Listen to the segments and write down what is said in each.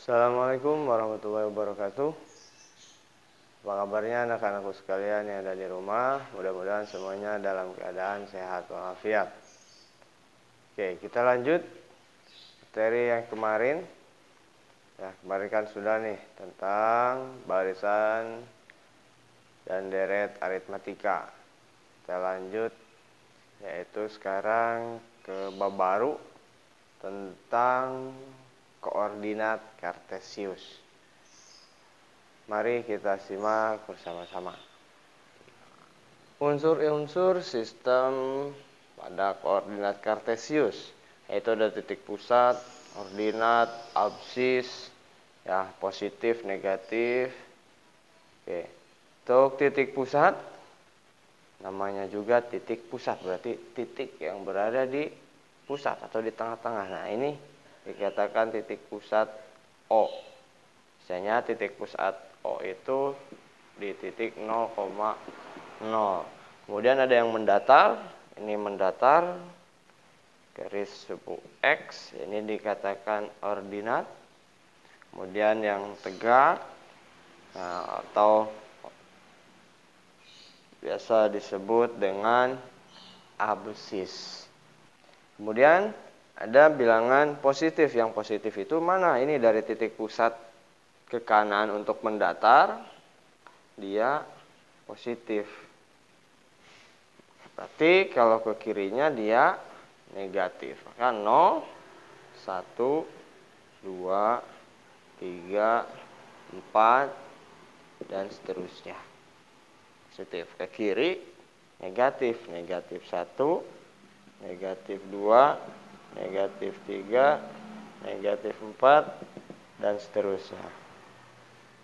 Assalamualaikum warahmatullahi wabarakatuh. Apa kabarnya anak-anakku sekalian yang ada di rumah? Mudah-mudahan semuanya dalam keadaan sehat walafiat. Oke, kita lanjut materi yang kemarin. Ya, kemarin kan sudah nih tentang barisan dan deret aritmatika. Kita lanjut yaitu sekarang ke bab baru tentang koordinat kartesius. Mari kita simak bersama-sama. Unsur-unsur sistem pada koordinat kartesius, yaitu ada titik pusat, ordinat, absis, ya, positif, negatif. Oke. Untuk titik pusat, namanya juga titik pusat, berarti titik yang berada di pusat atau di tengah-tengah. Nah, ini dikatakan titik pusat O. Misalnya titik pusat O itu di titik 0,0. Kemudian ada yang mendatar, ini mendatar, garis suku X, ini dikatakan ordinat. Kemudian yang tegak, nah, atau biasa disebut dengan absis. Kemudian ada bilangan positif. Yang positif itu mana? Ini dari titik pusat ke kanan untuk mendatar, dia positif. Berarti kalau ke kirinya dia negatif. Maka 0, 1, 2, 3, 4, dan seterusnya. Positif ke kiri, negatif. Negatif 1, negatif 2, negatif 3, negatif 4, dan seterusnya.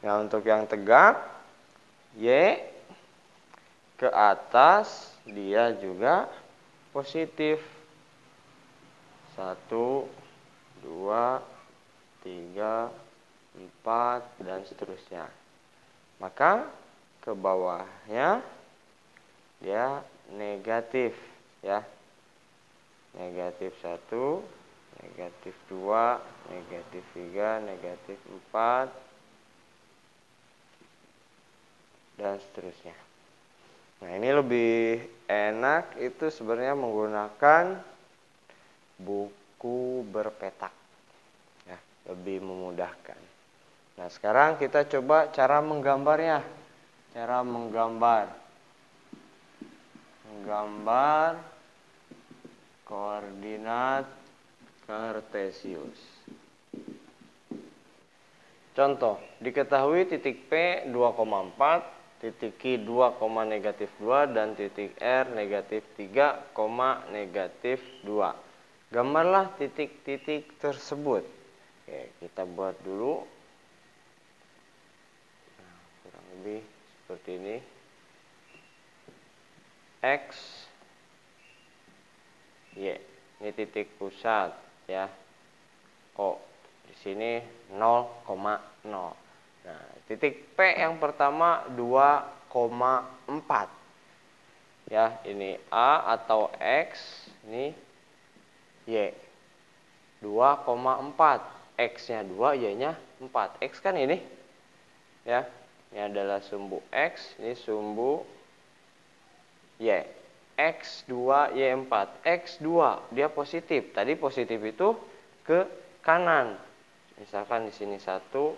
Nah, untuk yang tegak, Y ke atas dia juga positif. 1, 2, 3, 4, dan seterusnya. Maka ke bawahnya dia negatif, ya. Negatif 1, negatif 2, negatif 3, negatif 4, dan seterusnya. Nah, ini lebih enak itu sebenarnya menggunakan buku berpetak, ya, lebih memudahkan. Nah, sekarang kita coba cara menggambarnya. Cara menggambar koordinat kartesius. Contoh, diketahui titik P 2,4, titik Q 2, negatif 2, dan titik R negatif 3, negatif 2. Gambarlah titik-titik tersebut. Oke, kita buat dulu. Nah, kurang lebih seperti ini. X, Y. Ini titik pusat, ya. O. Di sini 0,0. Nah, titik P yang pertama 2,4. Ya, ini A atau X, ini Y. 2,4. X-nya 2, Y-nya 4. X kan ini. Ya. Ini adalah sumbu X, ini sumbu Y. X2, Y4. X2 dia positif. Tadi positif itu ke kanan. Misalkan di sini 1, 2.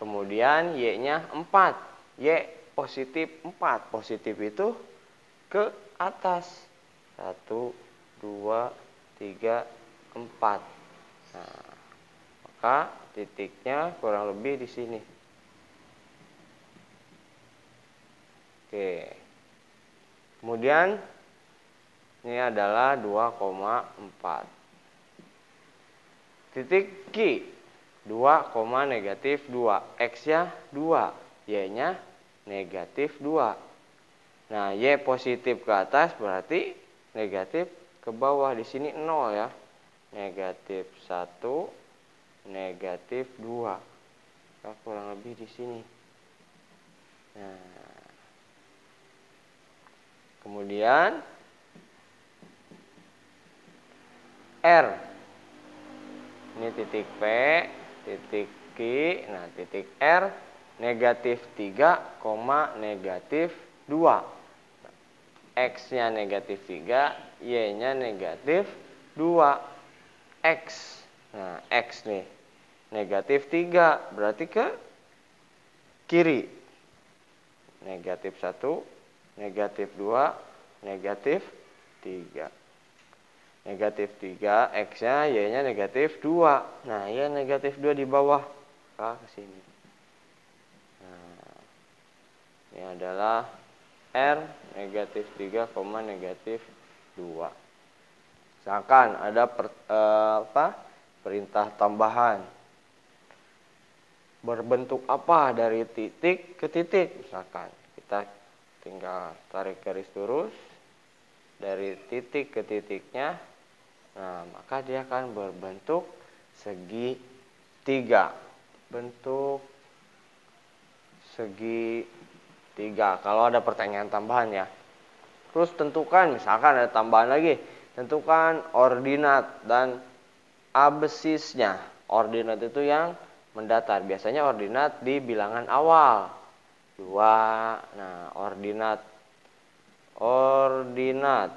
Kemudian Y-nya 4. Y positif 4. Positif itu ke atas. 1, 2, 3, 4. Nah, maka titiknya kurang lebih di sini. Oke. Kemudian ini adalah 2,4. Titik Q 2, negatif 2. X-nya 2, Y-nya negatif 2. Nah, Y positif ke atas berarti negatif ke bawah. Di sini 0, ya. Negatif 1, negatif 2. Nah, kurang lebih di sini. Nah, kemudian R Ini titik P, titik Q, nah titik R, negatif 3, negatif 2. X-nya negatif 3, Y-nya negatif 2. X. Nah, X nih. Negatif 3, berarti ke kiri. Negatif 1, negatif 2, negatif 3. Negatif 3, X-nya, Y-nya negatif 2. Nah, Y negatif 2 di bawah. Ke sini. Nah, ini adalah R negatif 3, negatif 2. Misalkan ada perintah tambahan. Berbentuk apa dari titik ke titik? Misalkan kita tinggal tarik garis lurus dari titik ke titiknya. Nah, maka dia akan berbentuk segitiga. Bentuk segitiga. Kalau ada pertanyaan tambahan ya. Terus tentukan, misalkan ada tambahan lagi. Tentukan ordinat dan absisnya. Ordinat itu yang mendatar. Biasanya ordinat di bilangan awal. 2. Nah, ordinat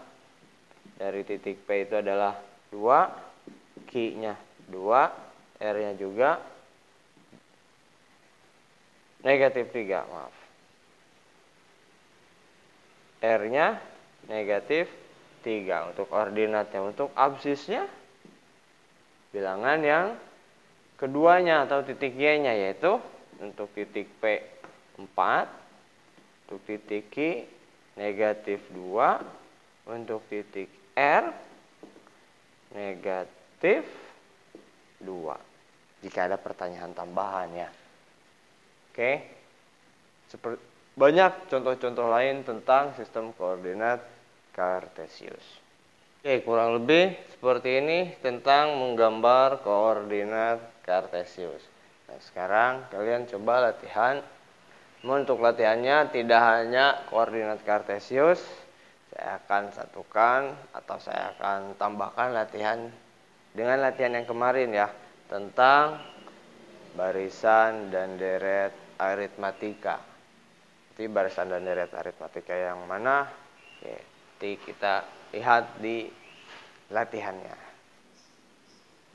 dari titik P itu adalah 2, Q-nya 2, R-nya juga negatif 3, maaf. R-nya negatif 3 untuk ordinatnya. Untuk absisnya bilangan yang keduanya atau titik Y-nya, yaitu untuk titik P 4, untuk titik Q negatif 2, untuk titik R negatif 2. Jika ada pertanyaan tambahan ya. Oke. Banyak contoh-contoh lain tentang sistem koordinat Kartesius. Oke, kurang lebih seperti ini tentang menggambar koordinat Kartesius. Nah, sekarang kalian coba latihan. Untuk latihannya tidak hanya koordinat Kartesius, saya akan satukan atau saya akan tambahkan latihan dengan latihan yang kemarin ya, tentang barisan dan deret aritmatika. Jadi barisan dan deret aritmatika yang mana? Oke, nanti kita lihat di latihannya.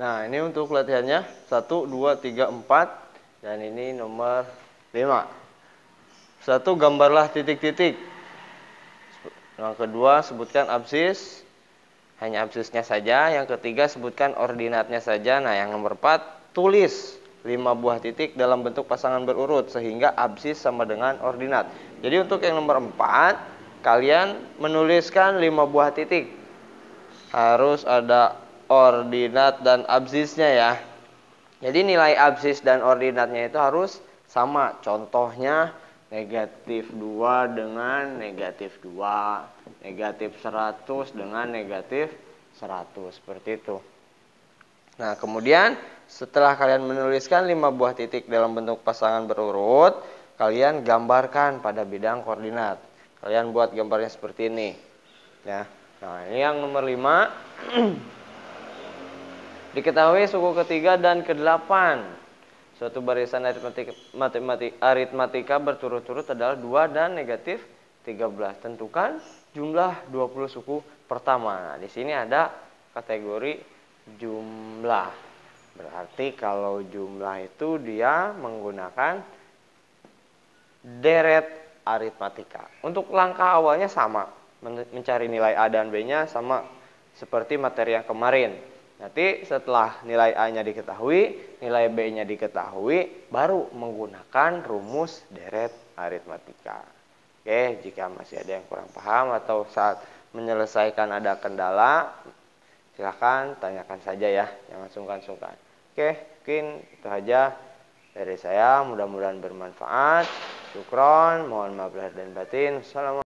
Nah, ini untuk latihannya 1, 2, 3, 4 dan ini nomor 5. 1, gambarlah titik-titik. Yang kedua, sebutkan absis. Hanya absisnya saja. Yang ketiga, sebutkan ordinatnya saja. Nah, yang nomor 4, tulis 5 buah titik dalam bentuk pasangan berurut sehingga absis sama dengan ordinat. Jadi untuk yang nomor 4, kalian menuliskan 5 buah titik. Harus ada ordinat dan absisnya ya. Jadi nilai absis dan ordinatnya itu harus sama. Contohnya negatif 2 dengan negatif 2, negatif 100 dengan negatif 100, seperti itu. Nah, kemudian setelah kalian menuliskan 5 buah titik dalam bentuk pasangan berurut, kalian gambarkan pada bidang koordinat. Kalian buat gambarnya seperti ini. Ya. Nah, ini yang nomor 5. Diketahui suku ketiga dan ke-8. Suatu barisan aritmatika berturut-turut adalah 2 dan negatif 13. Tentukan jumlah 20 suku pertama. Nah, di sini ada kategori jumlah. Berarti kalau jumlah itu dia menggunakan deret aritmatika. Untuk langkah awalnya sama. Mencari nilai A dan B-nya sama seperti materi yang kemarin. Nanti setelah nilai A-nya diketahui, nilai B-nya diketahui, baru menggunakan rumus deret aritmatika. Oke, jika masih ada yang kurang paham atau saat menyelesaikan ada kendala, silahkan tanyakan saja ya, jangan sungkan-sungkan. Oke, mungkin itu aja dari saya, mudah-mudahan bermanfaat. Syukron, mohon maaf lahir dan batin. Assalamualaikum.